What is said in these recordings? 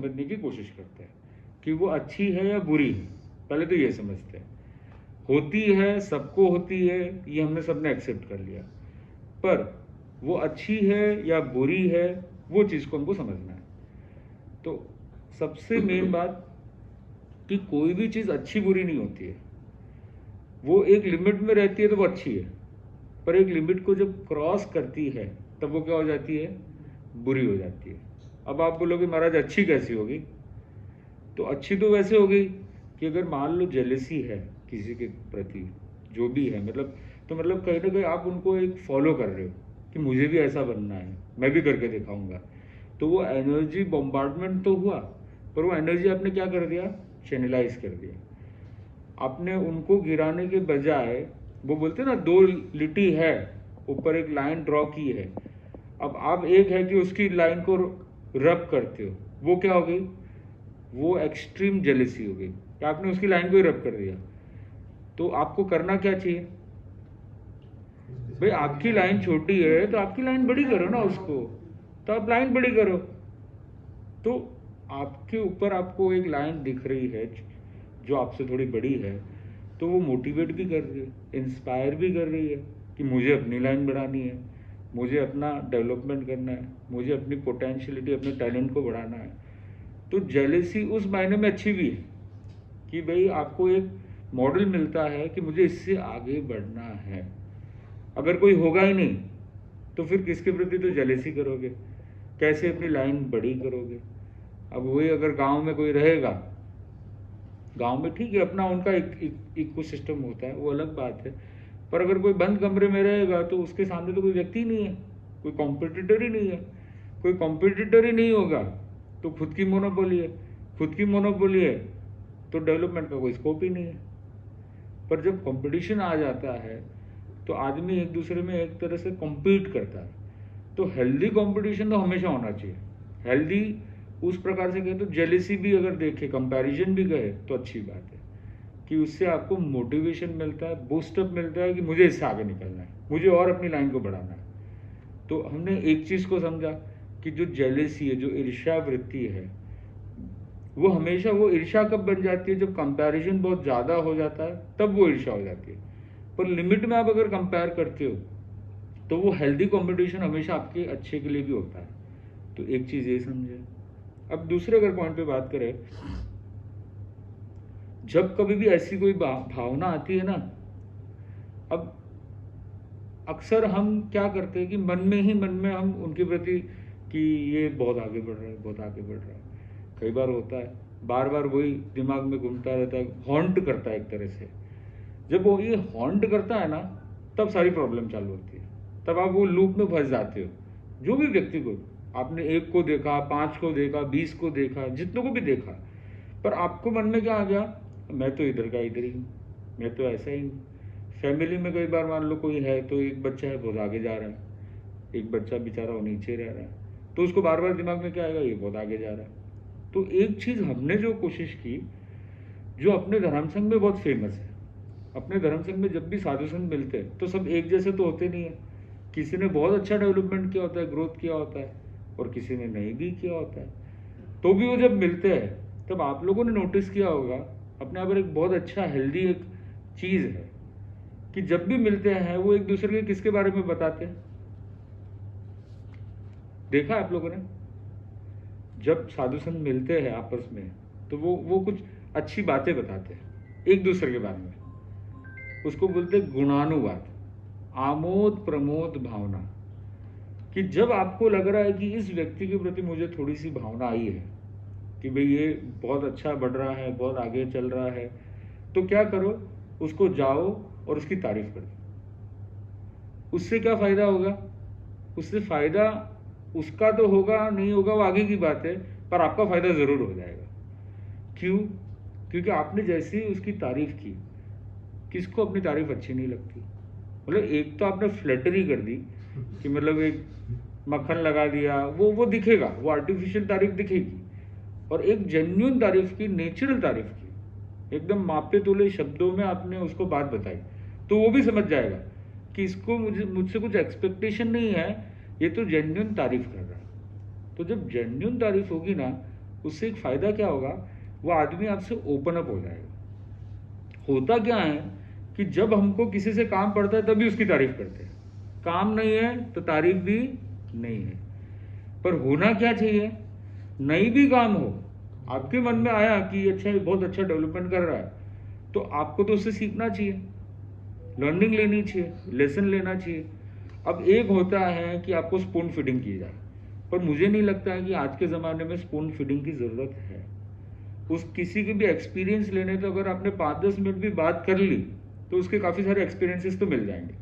समझने की कोशिश करते हैं कि वो अच्छी है या बुरी है। पहले तो ये समझते हैं, होती है, सबको होती है, ये हमने सबने एक्सेप्ट कर लिया, पर वो अच्छी है या बुरी है वो चीज़ को हमको समझना है। तो सबसे मेन बात कि कोई भी चीज़ अच्छी बुरी नहीं होती है, वो एक लिमिट में रहती है तो वो अच्छी है, पर एक लिमिट को जब क्रॉस करती है तब वो क्या हो जाती है, बुरी हो जाती है। अब आप बोलोगे महाराज अच्छी कैसी होगी? तो अच्छी तो वैसे होगी कि अगर मान लो जेलेसी है किसी के प्रति, जो भी है, मतलब तो मतलब कहीं ना कहीं आप उनको एक फॉलो कर रहे हो कि मुझे भी ऐसा बनना है, मैं भी करके दिखाऊंगा। तो वो एनर्जी बॉम्बार्डमेंट तो हुआ, पर वो एनर्जी आपने क्या कर दिया, चैनलाइज कर दिया। आपने उनको गिराने के बजाय, वो बोलते हैं ना दो लिटी है, ऊपर एक लाइन ड्रॉ की है, अब आप एक है कि उसकी लाइन को रब करते हो, वो क्या हो गई, वो एक्सट्रीम जेलेसी हो गई कि आपने उसकी लाइन को ही रब कर दिया। तो आपको करना क्या चाहिए भाई, आपकी लाइन छोटी है तो आपकी लाइन बड़ी करो ना उसको, तो आप लाइन बड़ी करो। तो आपके ऊपर आपको एक लाइन दिख रही है जो आपसे थोड़ी बड़ी है, तो वो मोटिवेट भी कर रही है, इंस्पायर भी कर रही है कि मुझे अपनी लाइन बढ़ानी है, मुझे अपना डेवलपमेंट करना है, मुझे अपनी पोटेंशियलिटी, अपने टैलेंट को बढ़ाना है। तो जेलेसी उस मायने में अच्छी भी है कि भाई आपको एक मॉडल मिलता है कि मुझे इससे आगे बढ़ना है। अगर कोई होगा ही नहीं तो फिर किसके प्रति तो जेलेसी करोगे, कैसे अपनी लाइन बड़ी करोगे? अब वही अगर गांव में कोई रहेगा, गांव में ठीक है अपना उनका इको सिस्टम होता है, वो अलग बात है, पर अगर कोई बंद कमरे में रहेगा तो उसके सामने तो कोई व्यक्ति नहीं है, कोई कॉम्पिटिटर ही नहीं है। कोई कॉम्पिटिटर ही नहीं होगा तो खुद की मोनोपोली है, खुद की मोनोपोली है तो डेवलपमेंट का कोई स्कोप ही नहीं है। पर जब कंपटीशन आ जाता है तो आदमी एक दूसरे में एक तरह से compete करता है। तो हेल्दी कंपटीशन तो हमेशा होना चाहिए। हेल्दी उस प्रकार से कहे तो जेलेसी भी अगर देखे, कंपैरिजन भी कहे तो अच्छी बात है कि उससे आपको मोटिवेशन मिलता है, बूस्टअप मिलता है कि मुझे इससे आगे निकलना है, मुझे और अपनी लाइन को बढ़ाना है। तो हमने एक चीज़ को समझा कि जो जेलेसी है, जो ईर्ष्या वृत्ति है, वो हमेशा, वो ईर्ष्या कब बन जाती है, जब कंपैरिजन बहुत ज़्यादा हो जाता है तब वो ईर्ष्या हो जाती है। पर लिमिट में आप अगर कंपेयर करते हो तो वो हेल्दी कंपटीशन हमेशा आपके अच्छे के लिए भी होता है। तो एक चीज़ ये समझे। अब दूसरे अगर पॉइंट पे बात करें, जब कभी भी ऐसी कोई भावना आती है ना, अब अक्सर हम क्या करते हैं कि मन में ही मन में हम उनके प्रति कि ये बहुत आगे बढ़ रहा है, बहुत आगे बढ़ रहा है। कई बार होता है, बार बार वही दिमाग में घूमता रहता है, हॉन्ट करता है एक तरह से। जब वो ये हॉन्ट करता है ना, तब सारी प्रॉब्लम चालू होती है, तब आप वो लूप में फंस जाते हो। जो भी व्यक्ति को आपने, एक को देखा, 5 को देखा, 20 को देखा, जितनों को भी देखा, पर आपको मन में क्या आ गया, मैं तो इधर का इधर ही हूँ, मैं तो ऐसा ही हूँ। फैमिली में कई बार मान लो कोई है तो एक बच्चा है बहुत आगे जा रहा है, एक बच्चा बेचारा वो नीचे रह रहा है, तो उसको बार बार दिमाग में क्या आएगा, ये बहुत आगे जा रहा है। तो एक चीज़ हमने जो कोशिश की, जो अपने धर्म संघ में बहुत फेमस है, अपने धर्म संघ में जब भी साधु संत मिलते हैं तो सब एक जैसे तो होते नहीं है। किसी ने बहुत अच्छा डेवलपमेंट किया होता है, ग्रोथ किया होता है, और किसी ने नहीं भी किया होता है। तो भी वो जब मिलते हैं तब आप लोगों ने नोटिस किया होगा, अपने आप पर एक बहुत अच्छा हेल्दी एक चीज़ है कि जब भी मिलते हैं वो एक दूसरे के किसके बारे में बताते हैं? देखा आप लोगों ने? जब साधु संत मिलते हैं आपस में तो वो कुछ अच्छी बातें बताते हैं एक दूसरे के बारे में, उसको बोलते गुणानुवाद, आमोद प्रमोद भावना। कि जब आपको लग रहा है कि इस व्यक्ति के प्रति मुझे थोड़ी सी भावना आई है कि भाई ये बहुत अच्छा बढ़ रहा है, बहुत आगे चल रहा है, तो क्या करो, उसको जाओ और उसकी तारीफ करो। उससे क्या फायदा होगा? उससे फायदा उसका तो होगा नहीं होगा वो आगे की बात है, पर आपका फायदा जरूर हो जाएगा। क्यों? क्योंकि आपने जैसे ही उसकी तारीफ की, किसको अपनी तारीफ अच्छी नहीं लगती? मतलब एक तो आपने फ्लैटरी कर दी कि मतलब एक मक्खन लगा दिया, वो दिखेगा, वो आर्टिफिशियल तारीफ दिखेगी। और एक जेन्युइन तारीफ की, नेचुरल तारीफ की, एकदम मापे तोले शब्दों में आपने उसको बात बताई, तो वो भी समझ जाएगा कि इसको मुझसे कुछ एक्सपेक्टेशन नहीं है, ये तो जेन्युइन तारीफ कर रहा है। तो जब जेन्युइन तारीफ होगी ना, उससे एक फ़ायदा क्या होगा, वो आदमी आपसे ओपन अप हो जाएगा। होता क्या है कि जब हमको किसी से काम पड़ता है तभी उसकी तारीफ करते हैं, काम नहीं है तो तारीफ भी नहीं है। पर होना क्या चाहिए, नहीं भी काम हो, आपके मन में आया कि अच्छा, ये बहुत अच्छा डेवलपमेंट कर रहा है, तो आपको तो उससे सीखना चाहिए, लर्निंग लेनी चाहिए, लेसन लेना चाहिए। अब एक होता है कि आपको स्पून फीडिंग की जाए, पर मुझे नहीं लगता है कि आज के ज़माने में स्पून फीडिंग की ज़रूरत है। उस किसी के भी एक्सपीरियंस लेने, तो अगर आपने 5-10 मिनट भी बात कर ली तो उसके काफ़ी सारे एक्सपीरियंसेस तो मिल जाएंगे।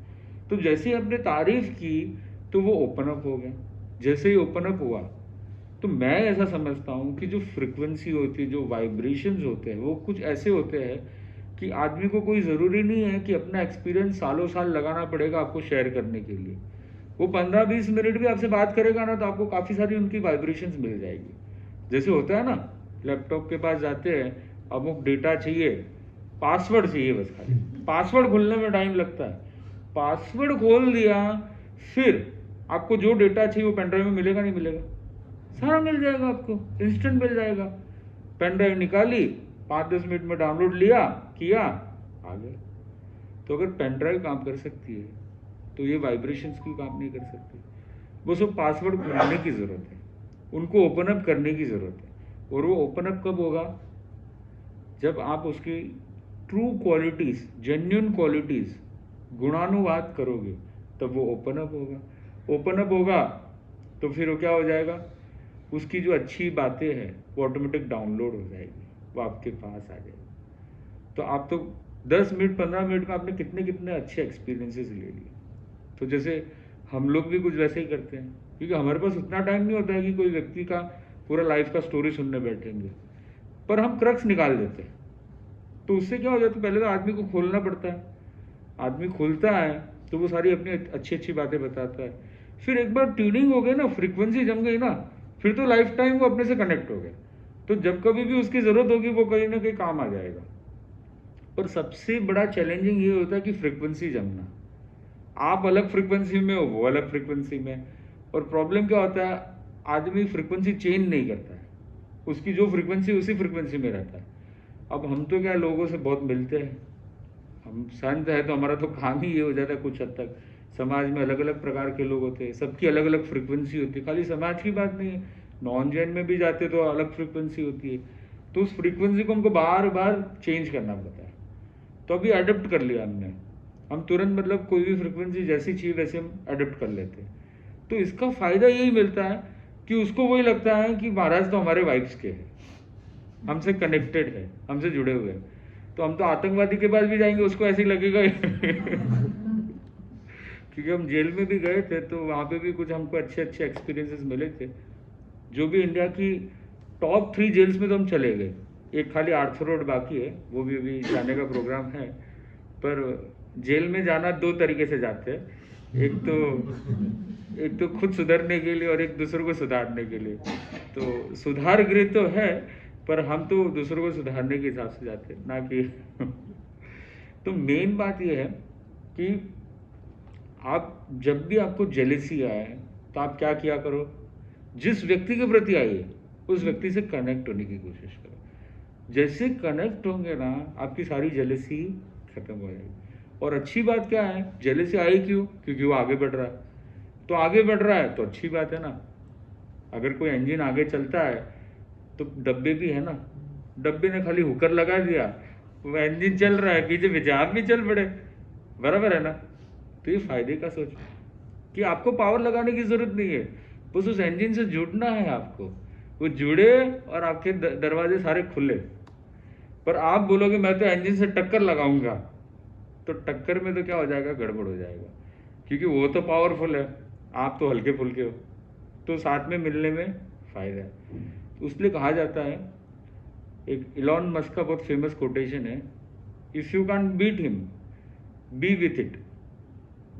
तो जैसे ही आपने तारीफ की तो वो ओपन अप हो गया। जैसे ही ओपन अप हुआ तो मैं ऐसा समझता हूँ कि जो फ्रिक्वेंसी होती है, जो वाइब्रेशंस होते हैं, वो कुछ ऐसे होते हैं कि आदमी को कोई ज़रूरी नहीं है कि अपना एक्सपीरियंस सालों साल लगाना पड़ेगा आपको शेयर करने के लिए। वो 15-20 मिनट भी आपसे बात करेगा ना, तो आपको काफ़ी सारी उनकी वाइब्रेशंस मिल जाएगी। जैसे होता है ना, लैपटॉप के पास जाते हैं, अमुक डेटा चाहिए, पासवर्ड चाहिए, बस खाली पासवर्ड खोलने में टाइम लगता है, पासवर्ड खोल दिया, फिर आपको जो डेटा चाहिए वो पेनड्राइव में मिलेगा, नहीं मिलेगा, सारा मिल जाएगा आपको, इंस्टेंट मिल जाएगा। पेनड्राइव निकाली, 5-10 मिनट में डाउनलोड लिया, किया, आ गया। तो अगर पेनड्राइव काम कर सकती है तो ये वाइब्रेशंस क्यों काम नहीं कर सकती। वो सब पासवर्ड खोलने की ज़रूरत है, उनको ओपन अप करने की ज़रूरत है। और वो ओपन अप कब होगा, जब आप उसकी ट्रू क्वालिटीज़, जेन्युइन क्वालिटीज़ गुणानुवाद करोगे, तब वो ओपन अप होगा। ओपन अप होगा तो फिर वो क्या हो जाएगा, उसकी जो अच्छी बातें हैं वो ऑटोमेटिक डाउनलोड हो जाएगी, वो आपके पास आ जाएगी। तो आप तो 10 मिनट 15 मिनट में आपने कितने कितने अच्छे एक्सपीरियंसेस ले लिए। तो जैसे हम लोग भी कुछ वैसे ही करते हैं, क्योंकि हमारे पास उतना टाइम नहीं होता है कि कोई व्यक्ति का पूरा लाइफ का स्टोरी सुनने बैठेंगे, पर हम क्रक्स निकाल देते हैं। तो उससे क्या हो जाता है, पहले तो आदमी को खोलना पड़ता है, आदमी खोलता है तो वो सारी अपनी अच्छी अच्छी बातें बताता है। फिर एक बार ट्यूनिंग हो गई ना, फ्रीक्वेंसी जम गई ना, फिर तो लाइफ टाइम वो अपने से कनेक्ट हो गया। तो जब कभी भी उसकी ज़रूरत होगी वो कहीं ना कहीं काम आ जाएगा। पर सबसे बड़ा चैलेंजिंग ये होता है कि फ्रीक्वेंसी जमना, आप अलग फ्रीक्वेंसी में हो, वो अलग फ्रीक्वेंसी में। और प्रॉब्लम क्या होता है, आदमी फ्रीक्वेंसी चेंज नहीं करता है, उसकी जो फ्रीक्वेंसी उसी फ्रीक्वेंसी में रहता है। अब हम तो क्या लोगों से बहुत मिलते हैं, हम संत है तो हमारा तो काम ही ये हो जाता है कुछ हद तक। समाज में अलग अलग प्रकार के लोग होते हैं, सबकी अलग अलग फ्रीक्वेंसी होती है, खाली समाज की बात नहीं है, नॉन जैन में भी जाते तो अलग फ्रीक्वेंसी होती है। तो उस फ्रीक्वेंसी को हमको बार बार चेंज करना पड़ता है। तो अभी अडेप्ट कर लिया हमने, हम तुरंत मतलब कोई भी फ्रीक्वेंसी जैसी चाहिए वैसे हम अडेप्ट कर लेते हैं। तो इसका फ़ायदा यही मिलता है कि उसको वही लगता है कि महाराज तो हमारे वाइब्स के हैं, हमसे कनेक्टेड है, हमसे जुड़े हुए हैं। तो हम तो आतंकवादी के पास भी जाएंगे उसको ऐसे ही लगेगा क्योंकि हम जेल में भी गए थे तो वहाँ पे भी कुछ हमको अच्छे अच्छे एक्सपीरियंसेस मिले थे। जो भी इंडिया की टॉप 3 जेल्स में तो हम चले गए, एक खाली आर्थर रोड बाकी है, वो भी अभी जाने का प्रोग्राम है। पर जेल में जाना 2 तरीके से जाते हैं, एक तो खुद सुधरने के लिए और एक दूसरों को सुधारने के लिए। तो सुधार गृह तो है, पर हम तो दूसरों को सुधारने के हिसाब से जाते हैं ना कि तो मेन बात यह है कि आप जब भी आपको जेलेसी आए तो आप क्या किया करो, जिस व्यक्ति के प्रति आई है उस व्यक्ति से कनेक्ट होने की कोशिश करो। जैसे कनेक्ट होंगे ना, आपकी सारी जेलेसी खत्म हो जाएगी। और अच्छी बात क्या है, जेलेसी आई क्यों, क्योंकि वो आगे बढ़ रहा है। तो आगे बढ़ रहा है तो अच्छी बात है ना। अगर कोई इंजन आगे चलता है तो डब्बे भी है ना, डब्बे ने खाली हुकर लगा दिया, वो इंजन चल रहा है, पीछे पीछे आप भी चल पड़े, बराबर है ना। तो ये फायदे का सोच कि आपको पावर लगाने की जरूरत नहीं है, बस उस इंजन से जुड़ना है आपको, वो जुड़े और आपके दरवाजे सारे खुले। पर आप बोलोगे मैं तो इंजन से टक्कर लगाऊंगा, तो टक्कर में तो क्या हो जाएगा, गड़बड़ हो जाएगा, क्योंकि वो तो पावरफुल है, आप तो हल्के फुल्के हो। तो साथ में मिलने में फायदा है। तो इसलिए कहा जाता है, एक इलॉन मस्क का बहुत फेमस कोटेशन है, if you can beat him be with it.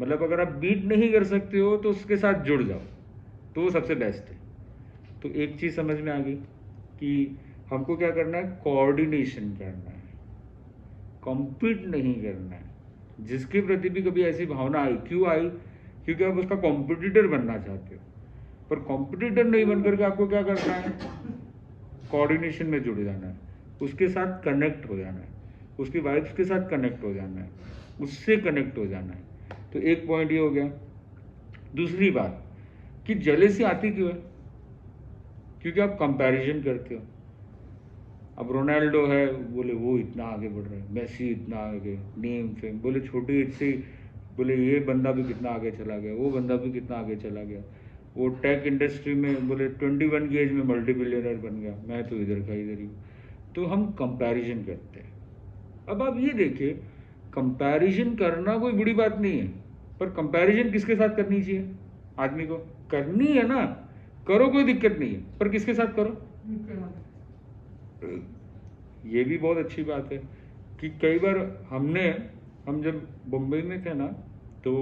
मतलब अगर आप बीट नहीं कर सकते हो तो उसके साथ जुड़ जाओ, तो वो सबसे बेस्ट है। तो एक चीज़ समझ में आ गई कि हमको क्या करना है, कोऑर्डिनेशन करना है, कॉम्पीट नहीं करना है। जिसके प्रति भी कभी ऐसी भावना आई, क्यों आई, क्योंकि आप उसका कॉम्पिटिटर बनना चाहते हो। पर कॉम्पिटिटर नहीं बनकर के आपको क्या करना है, कोऑर्डिनेशन में जुड़ जाना है, उसके साथ कनेक्ट हो जाना है, उसकी वाइफ्स के साथ कनेक्ट हो जाना है, उससे कनेक्ट हो जाना है। तो एक पॉइंट ये हो गया। दूसरी बात कि जेलेसी आती क्यों है? क्योंकि आप कंपैरिजन करते हो। अब रोनाल्डो है, बोले वो इतना आगे बढ़ रहा है, मेसी इतना आगे, नेम फेम, बोले छोटी एज से बोले ये बंदा भी कितना आगे चला गया, वो बंदा भी कितना आगे चला गया, वो टेक इंडस्ट्री में बोले 21 की एज में मल्टी बिलियनर बन गया, मैं तो इधर का इधर ही। तो हम कंपैरिजन करते हैं। अब आप ये देखिए, कंपैरिजन करना कोई बुरी बात नहीं है, पर कंपैरिजन किसके साथ करनी चाहिए? आदमी को करनी है ना, करो, कोई दिक्कत नहीं है, पर किसके साथ करो? ये भी बहुत अच्छी बात है कि कई बार हम जब बम्बई में थे ना, तो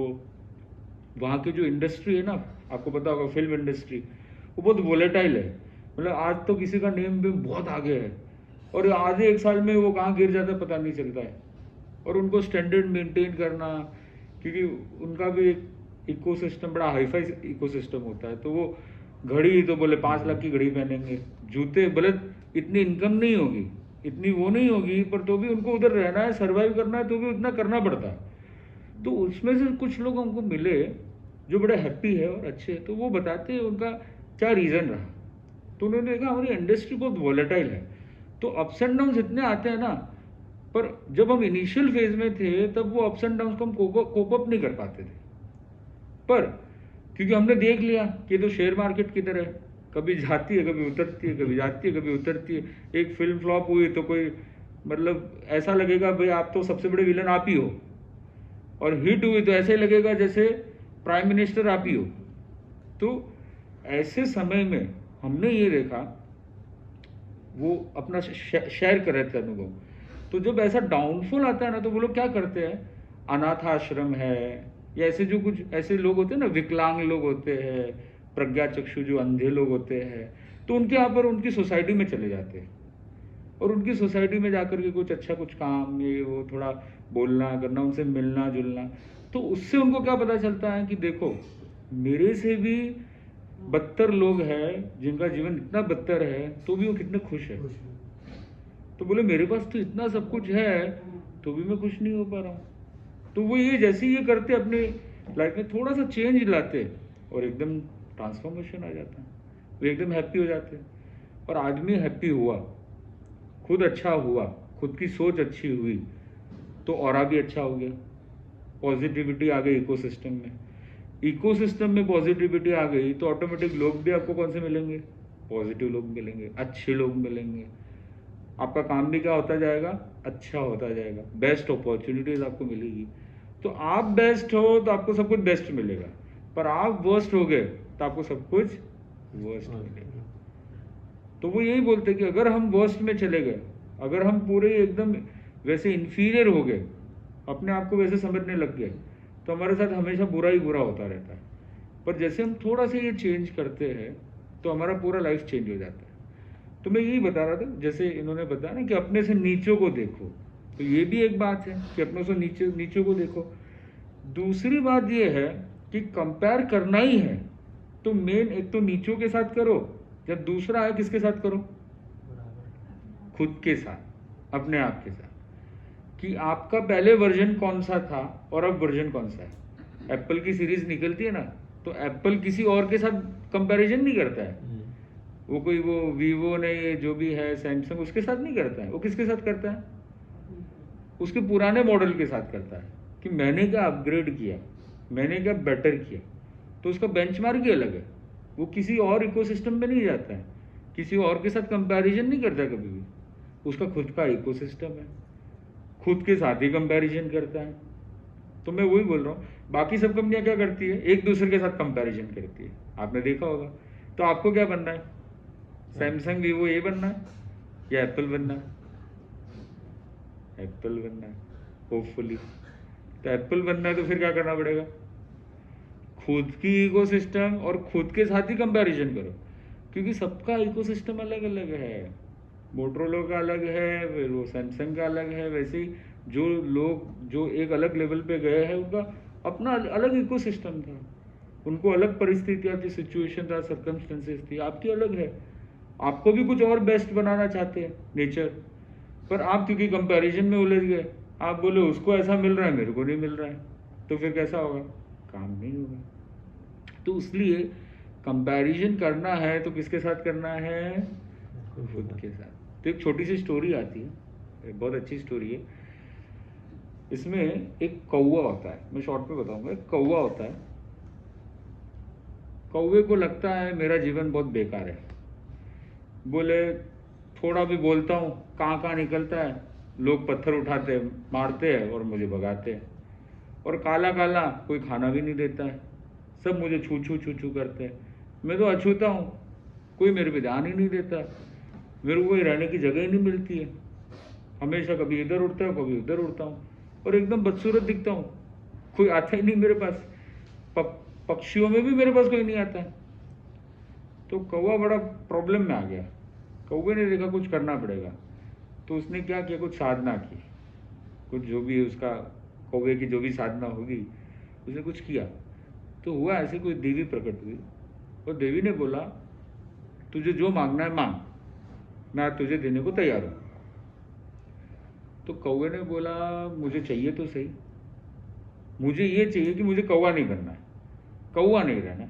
वहाँ की जो इंडस्ट्री है ना, आपको पता होगा फिल्म इंडस्ट्री, वो बहुत वोलेटाइल है। मतलब आज तो किसी का नेम भी बहुत आगे है और आधे एक साल में वो कहाँ गिर जाता है पता नहीं चलता है। और उनको स्टैंडर्ड मेंटेन करना, क्योंकि उनका भी एक इकोसिस्टम बड़ा हाईफाई इकोसिस्टम होता है। तो वो घड़ी तो बोले 5 लाख की घड़ी पहनेंगे, जूते बोले इतनी इनकम नहीं होगी, इतनी वो नहीं होगी, पर तो भी उनको उधर रहना है, सर्वाइव करना है, तो भी उतना करना पड़ता है। तो उसमें से कुछ लोग हमको मिले जो बड़े हैप्पी है और अच्छे है, तो वो बताते हैं उनका क्या रीज़न रहा। तो उन्होंने देखा हमारी इंडस्ट्री बहुत वॉलेटाइल है, तो अप्स एंड डाउन्स इतने आते हैं ना, पर जब हम इनिशियल फेज में थे तब वो अप्स एंड डाउन्स को हम कोप अप नहीं कर पाते थे। पर क्योंकि हमने देख लिया कि तो शेयर मार्केट की तरह है, कभी जाती है कभी उतरती है, कभी जाती है कभी उतरती है। एक फिल्म फ्लॉप हुई तो कोई मतलब ऐसा लगेगा भाई आप तो सबसे बड़े विलन आप ही हो, और हिट हुई तो ऐसे लगेगा जैसे प्राइम मिनिस्टर आप ही हो। तो ऐसे समय में हमने ये देखा, वो अपना शेयर कर रहे थे अनुभव। तो जब ऐसा डाउनफॉल आता है ना, तो वो लोग क्या करते हैं, अनाथ आश्रम है या ऐसे जो कुछ ऐसे लोग होते हैं ना, विकलांग लोग होते हैं, प्रज्ञा चक्षु जो अंधे लोग होते हैं, तो उनके यहाँ पर उनकी सोसाइटी में चले जाते हैं और उनकी सोसाइटी में जाकर के कुछ अच्छा कुछ काम, ये वो थोड़ा बोलना करना, उनसे मिलना जुलना। तो उससे उनको क्या पता चलता है कि देखो मेरे से भी बदतर लोग हैं जिनका जीवन इतना बदतर है, तो भी वो कितने खुश है। तो बोले मेरे पास तो इतना सब कुछ है तो भी मैं खुश नहीं हो पा रहा हूँ। तो वो ये जैसे ये करते अपने लाइफ में थोड़ा सा चेंज लाते और एकदम ट्रांसफॉर्मेशन आ जाता है, वो एकदम हैप्पी हो जाते हैं। और आदमी हैप्पी हुआ, खुद अच्छा हुआ, खुद की सोच अच्छी हुई, तो ऑरा भी अच्छा हो गया, पॉजिटिविटी आ गई इकोसिस्टम में। इकोसिस्टम में पॉजिटिविटी आ गई तो ऑटोमेटिक लोग भी आपको कौन से मिलेंगे, पॉजिटिव लोग मिलेंगे, अच्छे लोग मिलेंगे। आपका काम भी क्या होता जाएगा, अच्छा होता जाएगा, बेस्ट अपॉर्चुनिटीज आपको मिलेगी। तो आप बेस्ट हो तो आपको सब कुछ बेस्ट मिलेगा, पर आप वर्स्ट हो गए तो आपको सब कुछ वर्स्ट मिलेगा। तो वो यही बोलते कि अगर हम वर्स्ट में चले गए, अगर हम पूरे एकदम वैसे इन्फीरियर हो गए, अपने आप को वैसे समझने लग गए, तो हमारे साथ हमेशा बुरा ही बुरा होता रहता है। पर जैसे हम थोड़ा सा ये चेंज करते हैं तो हमारा पूरा लाइफ चेंज हो जाता है। तो मैं यही बता रहा था, जैसे इन्होंने बताया ना कि अपने से नीचों को देखो, तो ये भी एक बात है कि अपनों से नीचों को देखो। दूसरी बात ये है कि कंपेयर करना ही है तो मेन एक तो नीचों के साथ करो, या दूसरा है किसके साथ करो, खुद के साथ, अपने आप के साथ, कि आपका पहले वर्जन कौन सा था और अब वर्जन कौन सा है। एप्पल की सीरीज निकलती है ना, तो एप्पल किसी और के साथ कंपैरिजन नहीं करता है, वो कोई वो वीवो ने ये जो भी है सैमसंग उसके साथ नहीं करता है, वो किसके साथ करता है, उसके पुराने मॉडल के साथ करता है कि मैंने क्या अपग्रेड किया, मैंने क्या बेटर किया। तो उसका बेंचमार्क ही अलग है, वो किसी और इकोसिस्टम में नहीं जाता है, किसी और के साथ कंपैरिजन नहीं करता कभी भी, उसका खुद का इकोसिस्टम है, खुद के साथ ही कंपैरिजन करता है। तो मैं वही बोल रहा हूँ, बाकी सब कंपनियां क्या करती है, एक दूसरे के साथ कंपैरिजन करती है, आपने देखा होगा। तो आपको क्या बनना है, सैमसंग वीवो ये बनना है या एप्पल बनना है, एप्पल बनना है होपफुली। तो एप्पल बनना है तो फिर क्या करना पड़ेगा, खुद की इकोसिस्टम और खुद के साथ ही कंपैरिजन करो, क्योंकि सबका इकोसिस्टम अलग अलग है। मोटरोला का अलग है, फिर वो सैमसंग का अलग है, वैसे ही जो लोग जो एक अलग लेवल पे गए हैं उनका अपना अलग इकोसिस्टम था, उनको अलग परिस्थितियाँ थी, सिचुएशन था, सर्कमस्टेंसेस थी, आपकी अलग है। आपको भी कुछ और बेस्ट बनाना चाहते हैं नेचर, पर आप क्योंकि कंपैरिजन में उलझ गए, आप बोले उसको ऐसा मिल रहा है मेरे को नहीं मिल रहा है, तो फिर कैसा होगा, काम नहीं होगा। तो इसलिए कंपैरिजन करना है तो किसके साथ करना है, खुद के साथ। तो एक छोटी सी स्टोरी आती है, बहुत अच्छी स्टोरी है। इसमें एक कौवा होता है, मैं शॉर्ट में बताऊंगा। एक कौवा होता है, कौवे को लगता है मेरा जीवन बहुत बेकार है। बोले थोड़ा भी बोलता हूँ कहाँ कहाँ निकलता है, लोग पत्थर उठाते हैं, मारते हैं और मुझे भगाते हैं, और काला काला कोई खाना भी नहीं देता है, सब मुझे छू छू छू छू करते हैं। मैं तो अछूता हूँ, कोई मेरे पे ध्यान ही नहीं देता, मेरे को कोई रहने की जगह ही नहीं मिलती है, हमेशा कभी इधर उड़ता हूँ कभी उधर उड़ता हूँ, और एकदम बदसूरत दिखता हूँ, कोई आता ही नहीं मेरे पास, पक्षियों में भी मेरे पास कोई नहीं आता है। तो कौवा बड़ा प्रॉब्लम में आ गया। कौवे ने देखा कुछ करना पड़ेगा, तो उसने क्या किया, कुछ साधना की, कुछ जो भी उसका कौवे की जो भी साधना होगी उसने कुछ किया। तो हुआ ऐसे, कोई देवी प्रकट हुई और देवी ने बोला तुझे जो मांगना है मांग, मैं तुझे देने को तैयार हूँ। तो कौवे ने बोला मुझे चाहिए तो सही, मुझे ये चाहिए कि मुझे कौवा नहीं बनना है, कौवा नहीं रहना।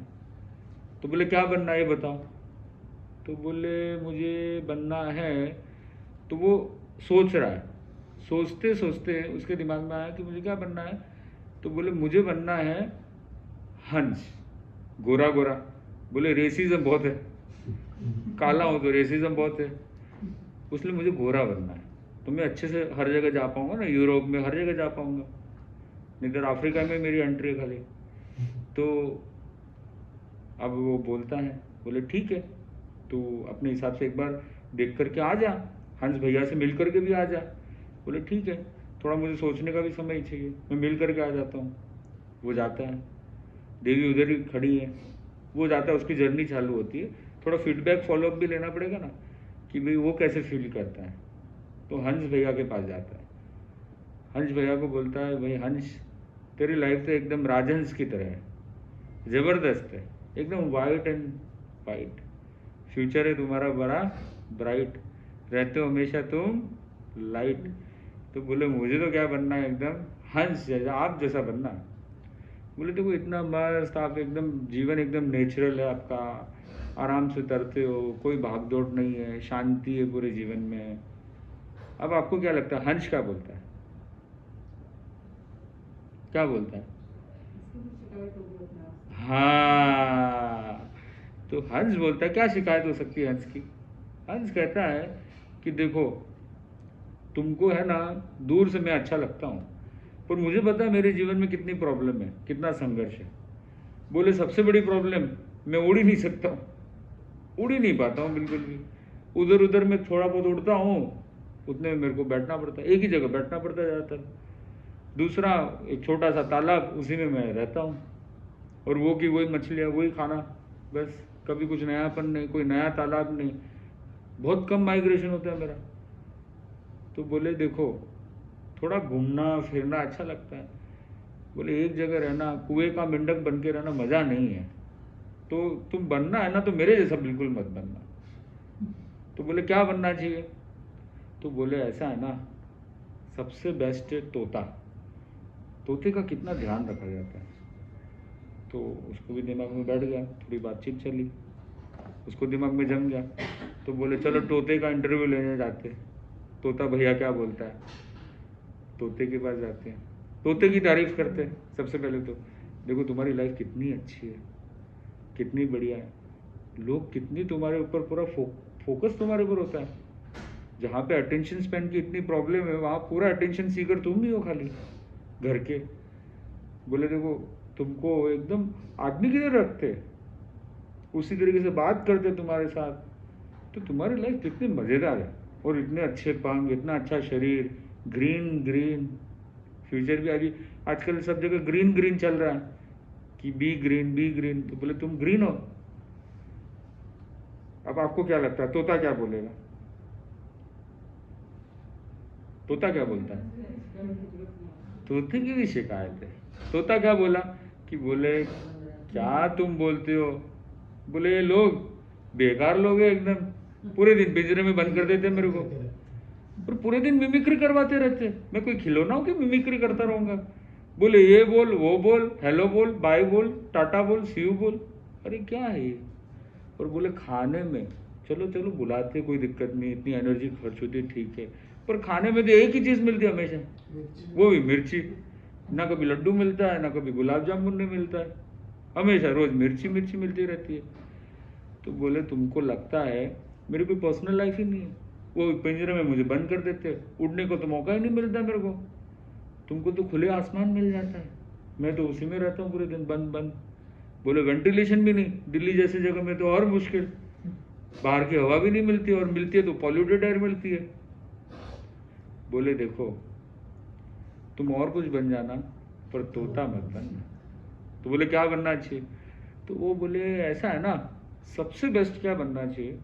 तो बोले क्या बनना है ये बताओ। तो बोले मुझे बनना है, तो वो सोच रहा है, सोचते सोचते उसके दिमाग में आया कि मुझे क्या बनना है। तो बोले मुझे बनना है हंस, गोरा गोरा। बोले रेसिज्म बहुत है, काला हो तो रेसिज्म बहुत है, उसलिए मुझे गोरा बनना है, तो मैं अच्छे से हर जगह जा पाऊंगा ना, यूरोप में हर जगह जा पाऊंगा, इधर अफ्रीका में मेरी एंट्री है खाली। तो अब वो बोलता है, बोले ठीक है तो अपने हिसाब से एक बार देख करके आ जा, हंस भैया से मिल करके भी आ जा। बोले ठीक है, थोड़ा मुझे सोचने का भी समय चाहिए, मैं मिल करके आ जाता हूँ। वो जाता है, देवी उधर ही खड़ी है, वो जाता है, उसकी जर्नी चालू होती है। थोड़ा फीडबैक फॉलोअप भी लेना पड़ेगा ना कि भाई वो कैसे फील करता है। तो हंस भैया के पास जाता है, हंस भैया को बोलता है भाई हंस, तेरी लाइफ तो एकदम राजहंस की तरह है, ज़बरदस्त है, एकदम वाइट एंड वाइट, फ्यूचर है तुम्हारा बड़ा ब्राइट, रहते हो हमेशा तुम लाइट। तो बोले मुझे तो क्या बनना है, एकदम हंस जैसा, आप जैसा बनना है। बोले देखो इतना मस्त, आप एकदम जीवन एकदम नेचुरल है आपका, आराम से तरते हो, कोई भाग दौड़ नहीं है, शांति है पूरे जीवन में। अब आपको क्या लगता है हंस क्या बोलता है, क्या बोलता है? हाँ, तो हंस बोलता है क्या शिकायत हो सकती है हंस की। हंस कहता है कि देखो तुमको है ना दूर से मैं अच्छा लगता हूँ, पर मुझे पता है मेरे जीवन में कितनी प्रॉब्लम है, कितना संघर्ष है। बोले सबसे बड़ी प्रॉब्लम, मैं उड़ ही नहीं सकता हूँ, उड़ ही नहीं पाता हूँ बिल्कुल भी, उधर उधर में थोड़ा बहुत उड़ता हूँ, उतने में मेरे को बैठना पड़ता है, एक ही जगह बैठना पड़ता है ज़्यादातर। दूसरा एक छोटा सा तालाब, उसी में मैं रहता हूँ, और वो की वही मछलियाँ वही खाना, बस कभी कुछ नयापन नहीं, कोई नया तालाब नहीं, बहुत कम माइग्रेशन होता है मेरा। तो बोले देखो थोड़ा घूमना फिरना अच्छा लगता है, बोले एक जगह रहना, कुएं का मेंढक बन के रहना मज़ा नहीं है, तो तुम बनना है ना तो मेरे जैसा बिल्कुल मत बनना। तो बोले क्या बनना चाहिए। तो बोले ऐसा है ना, सबसे बेस्ट है तोता, तोते का कितना ध्यान रखा जाता है। तो उसको भी दिमाग में बैठ गया, थोड़ी बातचीत चली, उसको दिमाग में जम गया। तो बोले चलो तोते का इंटरव्यू लेने जाते, तोता भैया क्या बोलता है। तोते के पास जाते हैं, तोते की तारीफ करते हैं। सबसे पहले तो देखो तुम्हारी लाइफ कितनी अच्छी है, कितनी बढ़िया है, लोग कितनी तुम्हारे ऊपर पूरा फोकस तुम्हारे ऊपर होता है, जहाँ पे अटेंशन स्पेन की इतनी प्रॉब्लम है वहाँ पूरा अटेंशन सीकर तुम ही हो खाली घर के। बोले देखो तुमको एकदम आदमी की तरह रखते, उसी तरीके से बात करते तुम्हारे साथ, तो तुम्हारी लाइफ कितनी मज़ेदार है, और इतने अच्छे पंख, इतना अच्छा शरीर, ग्रीन ग्रीन फ्यूचर भी। अभी आजकल सब जगह ग्रीन ग्रीन चल रहा है कि बी ग्रीन बी ग्रीन, तो बोले तुम ग्रीन हो। अब आपको क्या लगता है तोता क्या बोलेगा, तोता क्या बोलता है। तोते की भी शिकायत है। तोता क्या बोला कि बोले क्या तुम बोलते हो, बोले ये लोग बेकार लोग हैं एकदम, पूरे दिन पिंजरे में बंद कर देते मेरे को और पूरे दिन मिमिक्री करवाते रहते। मैं कोई खिलौना हूँ कि मिमिक्री करता रहूंगा? बोले ये बोल, वो बोल, हेलो बोल, बाय बोल, टाटा बोल, सी यू बोल। अरे क्या है ये? और बोले खाने में चलो चलो बुलाते, कोई दिक्कत नहीं, इतनी एनर्जी खर्च होती है ठीक है, पर खाने में तो एक ही चीज़ मिलती है हमेशा, वो भी मिर्ची। ना कभी लड्डू मिलता है, ना कभी गुलाब जामुन नहीं मिलता है, हमेशा रोज मिर्ची मिर्ची मिलती रहती है। तो बोले तुमको लगता है मेरी कोई पर्सनल लाइफ ही नहीं है? वो पिंजरे में मुझे बंद कर देते, उड़ने को तो मौका ही नहीं मिलता मेरे को। तुमको तो खुले आसमान मिल जाता है, मैं तो उसी में रहता हूँ पूरे दिन बंद बंद। बोले वेंटिलेशन भी नहीं, दिल्ली जैसी जगह में तो और मुश्किल, बाहर की हवा भी नहीं मिलती, और मिलती है तो पॉल्यूटेड एयर मिलती है। बोले देखो तुम और कुछ बन जाना पर तोता मत बनना। तो बोले क्या बनना चाहिए? तो वो बोले ऐसा है ना, सबसे बेस्ट क्या बनना चाहिए?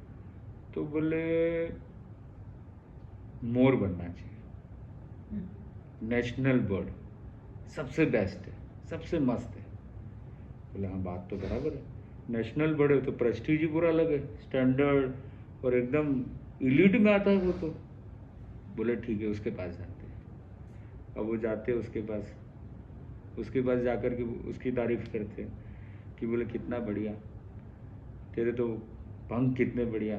तो बोले मोर बनना चाहिए, नेशनल बर्ड, सबसे बेस्ट है, सबसे मस्त है। बोले हाँ बात तो बराबर है, नेशनल बर्ड है तो प्रेस्टीज ही पूरा अलग है, स्टैंडर्ड और एकदम इलीट में आता है वो तो। बोले ठीक है उसके पास जाते हैं। अब वो जाते हैं उसके पास जाकर के उसकी तारीफ करते हैं कि बोले कितना बढ़िया, तेरे तो पंख कितने बढ़िया,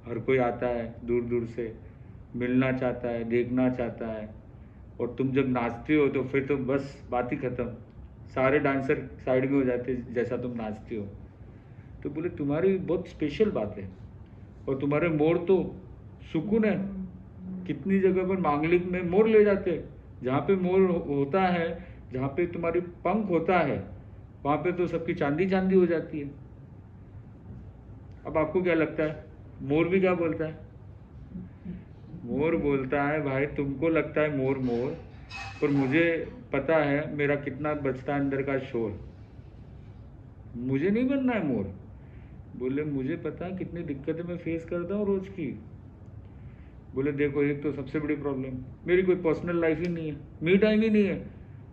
हर कोई आता है दूर दूर से, मिलना चाहता है, देखना चाहता है, और तुम जब नाचते हो तो फिर तो बस बात ही खत्म, सारे डांसर साइड में हो जाते जैसा तुम नाचते हो। तो बोले तुम्हारी बहुत स्पेशल बात है, और तुम्हारे मोर तो सुकून है, कितनी जगह पर मांगलिक में मोर ले जाते, जहाँ पे मोर होता है, जहाँ पे तुम्हारी पंख होता है, वहाँ पे तो सबकी चांदी चांदी हो जाती है। अब आपको क्या लगता है मोर भी क्या बोलता है? मोर बोलता है भाई तुमको लगता है मोर मोर, पर मुझे पता है मेरा कितना बचता है अंदर का शोर, मुझे नहीं बनना है मोर। बोले मुझे पता है कितनी दिक्कतें मैं फेस करता हूँ रोज की। बोले देखो एक तो सबसे बड़ी प्रॉब्लम, मेरी कोई पर्सनल लाइफ ही नहीं है, मी टाइम ही नहीं है,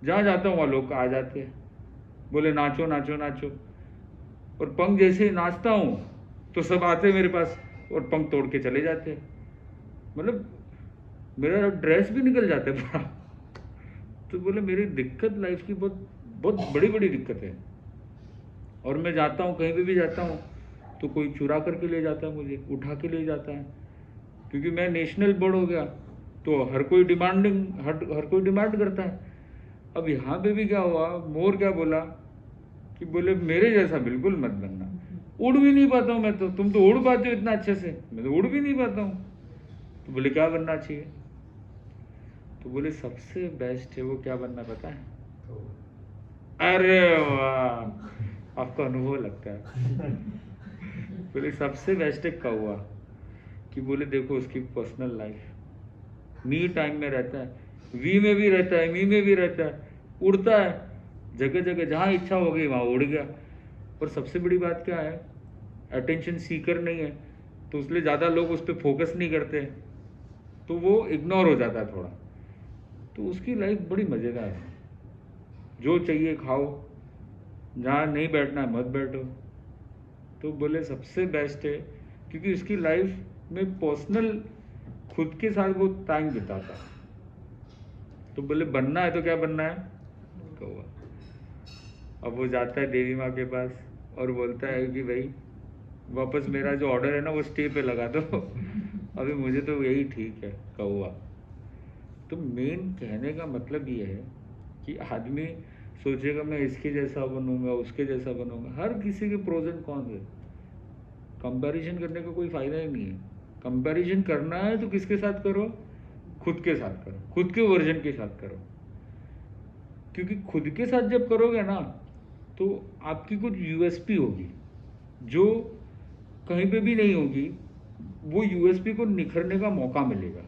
जहाँ जाता हूँ वहाँ लोग आ जाते हैं, बोले नाचो नाचो नाचो, और पंख जैसे ही नाचता हूँ तो सब आते मेरे पास और पंख तोड़ के चले जाते, मतलब मेरा ड्रेस भी निकल जाता है पूरा। तो बोले मेरी दिक्कत लाइफ की बहुत बहुत बड़ी बड़ी दिक्कत है, और मैं जाता हूँ कहीं पे भी जाता हूँ तो कोई चुरा करके ले जाता है, मुझे उठा के ले जाता है, क्योंकि मैं नेशनल बर्ड हो गया तो हर कोई डिमांड करता है। अब यहाँ पे भी क्या हुआ, मोर क्या बोला कि बोले मेरे जैसा बिल्कुल मत बनना, उड़ भी नहीं पाता हूँ मैं तो, तुम तो उड़ पाते हो इतना अच्छे से, मैं तो उड़ भी नहीं पाता हूँ। तो बोले क्या बनना चाहिए? तो बोले सबसे बेस्ट है वो क्या बनना पता है? अरे वाह, आपको अनुभव लगता है। बोले सबसे बेस्ट है कौवा, कि बोले देखो उसकी पर्सनल लाइफ मी टाइम में रहता है, वी में भी रहता है, मी में भी रहता है, उड़ता है जगह जगह, जहाँ इच्छा हो गई वहाँ उड़ गया। और सबसे बड़ी बात क्या है, अटेंशन सीकर नहीं है, तो इसलिए ज़्यादा लोग उस पर फोकस नहीं करते, तो वो इग्नोर हो जाता है थोड़ा, तो उसकी लाइफ बड़ी मज़ेदार है। जो चाहिए खाओ, जहाँ नहीं बैठना है मत बैठो। तो बोले सबसे बेस्ट है, क्योंकि उसकी लाइफ में पर्सनल खुद के साथ वो टाइम बिताता। तो बोले बनना है तो क्या बनना है? कौवा। अब वो जाता है देवी माँ के पास और बोलता है कि भाई वापस मेरा जो ऑर्डर है ना वो स्टे पे लगा दो, अभी मुझे तो यही ठीक है, कौवा। तो मेन कहने का मतलब ये है कि आदमी सोचेगा मैं इसके जैसा बनूंगा, उसके जैसा बनूंगा, हर किसी के प्रोज एंड कॉन्स है, कंपैरिजन करने का कोई फायदा ही नहीं है। कंपैरिजन करना है तो किसके साथ करो? खुद के साथ करो, खुद के वर्जन के साथ करो, क्योंकि खुद के साथ जब करोगे ना तो आपकी कुछ यूएसपी होगी जो कहीं पे भी नहीं होगी, वो यूएसपी को निखरने का मौका मिलेगा।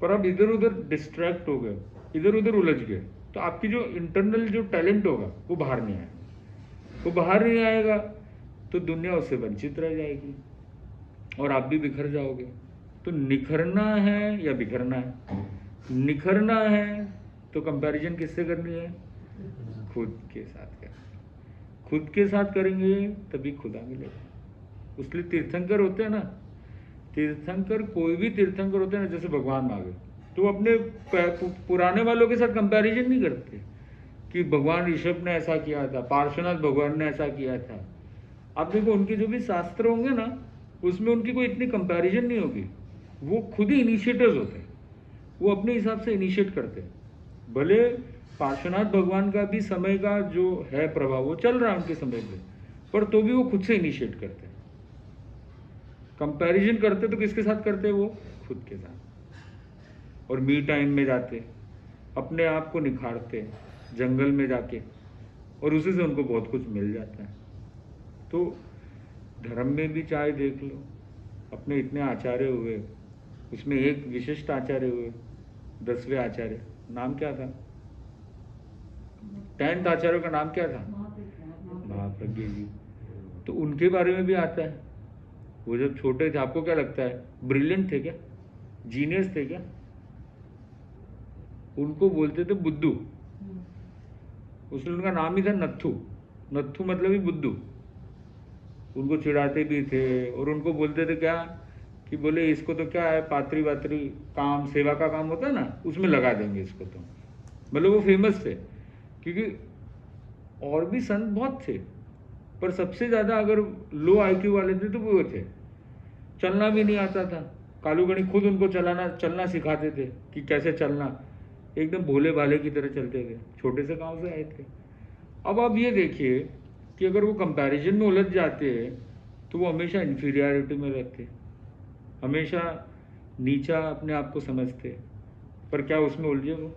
पर आप इधर उधर डिस्ट्रैक्ट हो गए, इधर उधर उलझ गए, तो आपकी जो इंटरनल जो टैलेंट होगा वो बाहर नहीं आएगा। वो बाहर नहीं आएगा तो दुनिया उससे वंचित रह जाएगी और आप भी बिखर जाओगे। तो निखरना है या बिखरना है? निखरना है तो कंपैरिजन किससे करनी है? खुद के साथ करनी है। खुद के साथ करेंगे तभी खुदा मिलेगा। उसलिए तीर्थंकर होते हैं ना, तीर्थंकर कोई भी तीर्थंकर होते हैं ना, जैसे भगवान आ गए तो अपने पुराने वालों के साथ कंपैरिजन नहीं करते कि भगवान ऋषभ ने ऐसा किया था, पार्श्वनाथ भगवान ने ऐसा किया था। आप देखो उनके जो भी शास्त्र होंगे ना, उसमें उनकी कोई इतनी कंपैरिजन नहीं होगी। वो खुद ही इनिशिएटर्स होते हैं, वो अपने हिसाब से इनिशिएट करते हैं। भले पार्श्वनाथ भगवान का भी समय का जो है प्रभाव वो चल रहा है उनके समय पे, पर तो भी वो खुद से इनिशिएट करते हैं। कंपैरिजन करते तो किसके साथ करते वो? खुद के साथ। और मी टाइम में जाते, अपने आप को निखारते जंगल में जाके, और उसी से उनको बहुत कुछ मिल जाता है। तो धर्म में भी चाहे देख लो, अपने इतने आचार्य हुए, उसमें एक विशिष्ट आचार्य हुए, 10वें आचार्य, नाम क्या था? 10th आचार्य का नाम क्या था? महाप्रज्ञ जी। तो उनके बारे में भी आता है, वो जब छोटे थे, आपको क्या लगता है ब्रिलियंट थे क्या, जीनियस थे क्या? उनको बोलते थे बुद्धू, उसने उनका नाम ही था नत्थु। नत्थु मतलब ही बुद्धू। उनको चिढ़ाते भी थे और उनको बोलते थे क्या कि बोले इसको तो क्या है, पात्री वात्री काम सेवा का काम होता है ना, उसमें लगा देंगे इसको। तो मतलब वो फेमस थे, क्योंकि और भी संत बहुत थे, पर सबसे ज़्यादा अगर लो आईक्यू वाले थे तो वो थे। चलना भी नहीं आता था, कालूगणी खुद उनको चलना सिखाते थे कि कैसे चलना, एकदम भोले भाले की तरह चलते थे, छोटे से गांव से आए थे। अब आप ये देखिए कि अगर वो कंपैरिजन में उलझ जाते हैं तो वो हमेशा इन्फीरियरिटी में रहते, हमेशा नीचा अपने आप को समझते। पर क्या उसमें उलझे वो?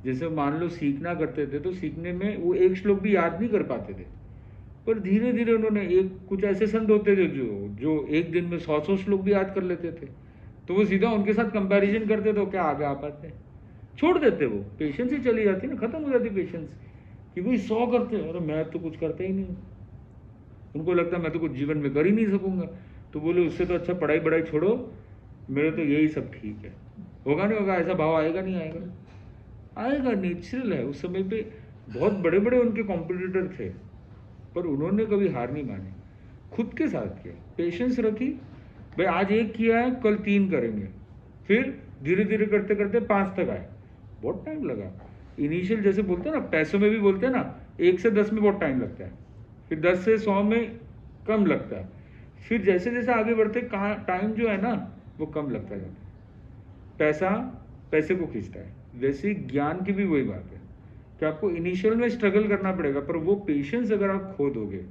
जैसे मान लो सीखना करते थे तो सीखने में वो एक श्लोक भी याद नहीं कर पाते थे, पर धीरे धीरे उन्होंने कुछ ऐसे संत होते थे जो एक दिन में 100 श्लोक भी याद कर लेते थे। तो वो सीधा उनके साथ कंपैरिजन करते तो क्या आगे आ पाते? छोड़ देते, वो पेशेंस ही चली जाती ना, खत्म हो जाती पेशेंस कि भाई 100 करते, अरे मैं तो कुछ करता ही नहीं। उनको लगता मैं तो कुछ जीवन में कर ही नहीं सकूंगा। तो बोले उससे तो अच्छा पढ़ाई बढ़ाई छोड़ो, मेरे तो यही सब ठीक है। होगा नहीं होगा, ऐसा भाव आएगा नहीं आएगा? आएगा, नेचुरल है। उस समय पे बहुत बड़े बड़े उनके कॉम्पिटिटर थे, पर उन्होंने कभी हार नहीं मानी, खुद के साथ किया, पेशेंस रखी। भाई आज 1 किया है, कल 3 करेंगे, फिर धीरे धीरे करते करते 5 तक आए। बहुत टाइम लगा। इनिशियल जैसे बोलते हैं ना, पैसों में भी बोलते हैं ना, 1 से 10 में बहुत टाइम लगता है, फिर 10 से 100 में कम लगता है, फिर जैसे जैसे आगे बढ़ते टाइम जो है ना वो कम लगता जाता है। पैसा पैसे को खींचता है, वैसे ही ज्ञान की भी वही बात है कि आपको इनिशियल में स्ट्रगल करना पड़ेगा, पर वो पेशेंस अगर आप खो दोगे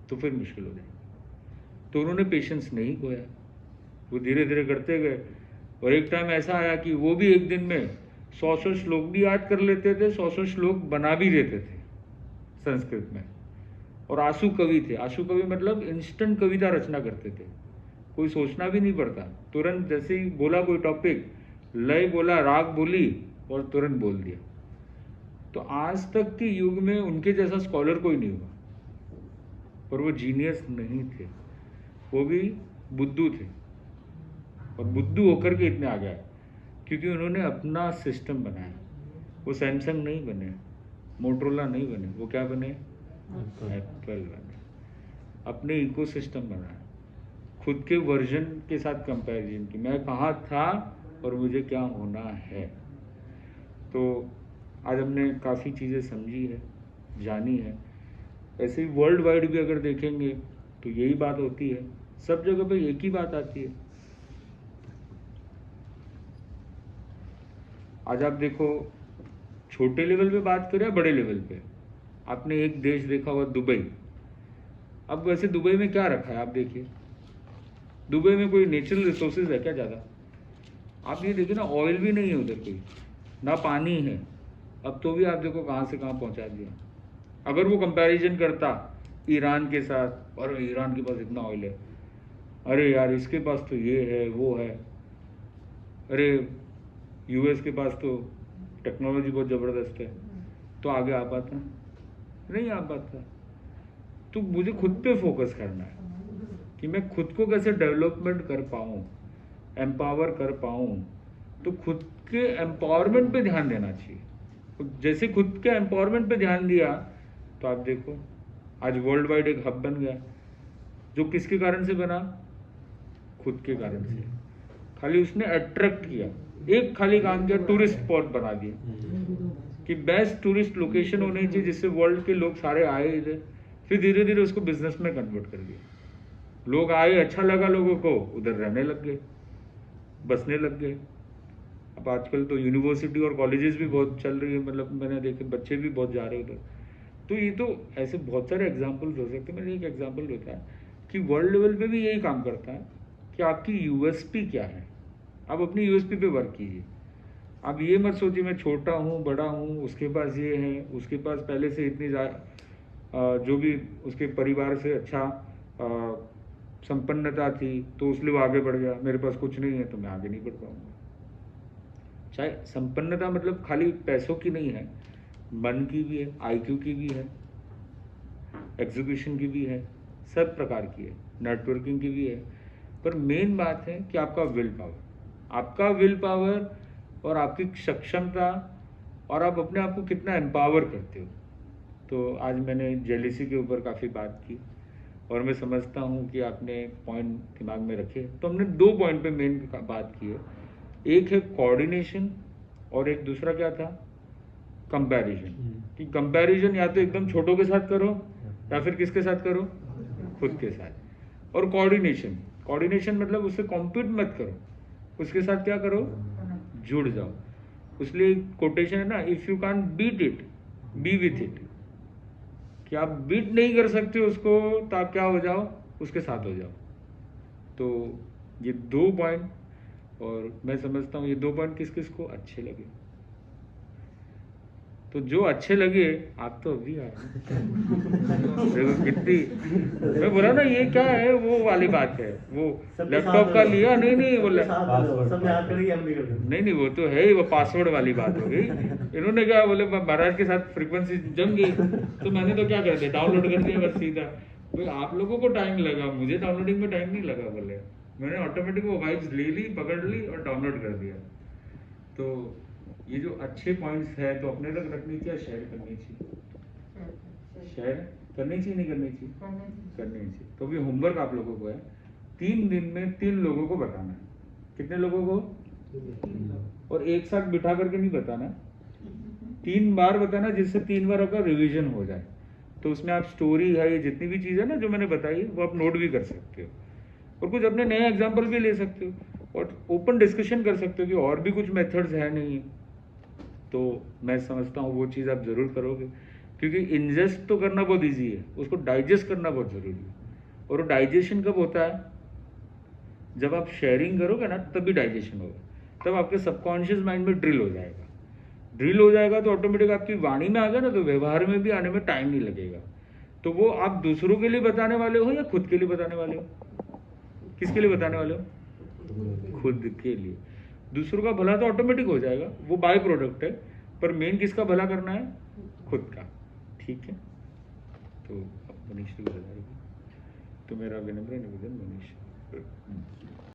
तो फिर मुश्किल हो जाएगी। तो उन्होंने पेशेंस नहीं खोया, वो धीरे धीरे करते गए, और एक टाइम ऐसा आया कि वो भी एक दिन में 100 श्लोक भी याद कर लेते थे, 100 श्लोक बना भी देते थे संस्कृत में। और आशु कवि थे। आशु कवि मतलब इंस्टेंट कविता रचना करते थे, कोई सोचना भी नहीं पड़ता, तुरंत जैसे ही बोला कोई टॉपिक, लय बोला, राग बोली और तुरंत बोल दिया। तो आज तक के युग में उनके जैसा स्कॉलर कोई नहीं हुआ, पर वो जीनियस नहीं थे, वो भी बुद्धू थे, और बुद्धू होकर के इतने आ गए क्योंकि उन्होंने अपना सिस्टम बनाया। वो सैमसंग नहीं बने, मोटरोला नहीं बने, वो क्या बने? एप्पल बने। अपने इकोसिस्टम बनाया, खुद के वर्जन के साथ कंपैरिजन की, मैं कहाँ था और मुझे क्या होना है। तो आज हमने काफ़ी चीज़ें समझी है, जानी है। ऐसे ही वर्ल्ड वाइड भी अगर देखेंगे तो यही बात होती है, सब जगह पे एक ही बात आती है। आज आप देखो, छोटे लेवल पे बात करें, बड़े लेवल पे, आपने एक देश देखा होगा दुबई। अब वैसे दुबई में क्या रखा है आप देखिए, दुबई में कोई नेचुरल रिसोर्सेज है क्या ज़्यादा? आप ये देखिए ना, ऑयल भी नहीं है उधर कोई, ना पानी है। अब तो भी आप देखो कहाँ से कहाँ पहुँचा दिया। अगर वो कंपैरिजन करता ईरान के साथ, और ईरान के पास इतना ऑयल है, अरे यार इसके पास तो ये है वो है, अरे यूएस के पास तो टेक्नोलॉजी बहुत ज़बरदस्त है, तो आगे आ पाता? नहीं आ पाता। तो मुझे खुद पे फोकस करना है कि मैं खुद को कैसे डेवलपमेंट कर पाऊँ, एम्पावर कर पाऊँ। तो खुद के एम्पावरमेंट पे ध्यान देना चाहिए। जैसे खुद के एम्पावरमेंट पे ध्यान दिया तो आप देखो आज वर्ल्ड वाइड एक हब बन गया। जो किसके कारण से बना? खुद के कारण से। खाली उसने अट्रैक्ट किया, एक खाली काम किया, टूरिस्ट स्पॉट बना दिया कि बेस्ट टूरिस्ट लोकेशन होनी चाहिए जिससे वर्ल्ड के लोग सारे आए इधर। फिर धीरे धीरे उसको बिजनेस में कन्वर्ट कर दिया। लोग आए, अच्छा लगा लोगों को, उधर रहने लग गए, बसने लग गए। अब आजकल तो यूनिवर्सिटी और कॉलेजेस भी बहुत चल रही है, मतलब मैंने देखे बच्चे भी बहुत जा रहे हैं उधर। तो ये तो ऐसे बहुत सारे एग्जाम्पल्स हो सकते हैं। मेरा एक एग्जाम्पल होता है कि वर्ल्ड लेवल पे भी यही काम करता है कि आपकी यूएसपी क्या है, आप अपनी यूएसपी पे वर्क कीजिए। आप ये मत सोचिए मैं छोटा हूँ, बड़ा हूँ, उसके पास ये है, उसके पास पहले से इतनी जो भी उसके परिवार से अच्छा संपन्नता थी तो उसलिए वो आगे बढ़ गया, मेरे पास कुछ नहीं है तो मैं आगे नहीं बढ़ पाऊंगा। चाहे संपन्नता मतलब खाली पैसों की नहीं है, मन की भी है, आईक्यू की भी है, एग्जीक्यूशन की भी है, सब प्रकार की है, नेटवर्किंग की भी है। पर मेन बात है कि आपका विल पावर, आपका विल पावर और आपकी सक्षमता, और आप अपने आप को कितना एम्पावर करते हो। तो आज मैंने जेलिसी के ऊपर काफ़ी बात की और मैं समझता हूँ कि आपने पॉइंट दिमाग में रखे। तो हमने 2 पॉइंट पे मेन बात की है, एक है कोऑर्डिनेशन और एक दूसरा क्या था? कंपैरिजन। कि कंपैरिजन या तो एकदम छोटों के साथ करो या फिर किसके साथ करो? खुद के साथ। और कोऑर्डिनेशन, कोऑर्डिनेशन मतलब उससे कॉम्पीट मत करो, उसके साथ क्या करो? जुड़ जाओ। इसलिए कोटेशन है ना, if you can't beat it be with it. कि आप बीट नहीं कर सकते उसको तो आप क्या हो जाओ? उसके साथ हो जाओ। तो ये 2 पॉइंट, और मैं समझता हूँ ये 2 पॉइंट किस किस को अच्छे लगे। तो जो अच्छे लगे, आप तो अभी आए देखो कितनी, मैं बोला ना ये क्या है, वो वाली बात है, वो लैपटॉप का लिया नहीं बोला, नहीं वो तो है ही, वो पासवर्ड वाली बात हो गई। इन्होंने क्या बोले महाराज के साथ फ्रीक्वेंसी जम गई, तो मैंने तो क्या कर दिया, डाउनलोड कर दिया बस सीधा। तो आप लोगों को टाइम लगा, मुझे डाउनलोडिंग में टाइम नहीं लगा। बोले मैंने ऑटोमेटिक वो वाइब्स ले ली, पकड़ ली और डाउनलोड कर दिया। तो ये जो अच्छे पॉइंट्स है तो अपने तक रखनी चाहिए, शेयर करनी चाहिए। शेयर करनी चाहिए, नहीं करनी चाहिए? करनी चाहिए। तो अभी होमवर्क आप लोगों को है, 3 दिन में 3 लोगों को बताना है। कितने लोगों को? 3 और एक साथ बिठा करके नहीं बताना, 3 बार बताना, जिससे 3 बार आपका रिवीजन हो जाए। तो उसमें आप स्टोरी है, ये जितनी भी चीज़ है ना जो मैंने बताई वो आप नोट भी कर सकते हो, और कुछ अपने नए एग्जाम्पल भी ले सकते हो, और ओपन डिस्कशन कर सकते हो कि और भी कुछ मेथड्स है नहीं। तो मैं समझता हूँ वो चीज़ आप ज़रूर करोगे, क्योंकि इंजेस्ट तो करना बहुत ईजी है, उसको डाइजेस्ट करना बहुत ज़रूरी है। और वो डाइजेशन कब होता है? जब आप शेयरिंग करोगे ना तभी डाइजेशन होगा, तब आपके सबकॉन्शियस माइंड में ड्रिल हो जाएगा। ड्रिल हो जाएगा तो ऑटोमेटिक आपकी वाणी में आ गया ना, तो व्यवहार में भी आने में टाइम नहीं लगेगा। तो वो आप दूसरों के लिए बताने वाले हो या खुद के लिए बताने वाले हो? किसके लिए बताने वाले हो? खुद के लिए। दूसरों का भला तो ऑटोमेटिक हो जाएगा, वो बाय प्रोडक्ट है, पर मेन किसका भला करना है? खुद का। ठीक है, तो अब मनीष की बताएगी। तो मेरा विनम्र निवेदन मनीष।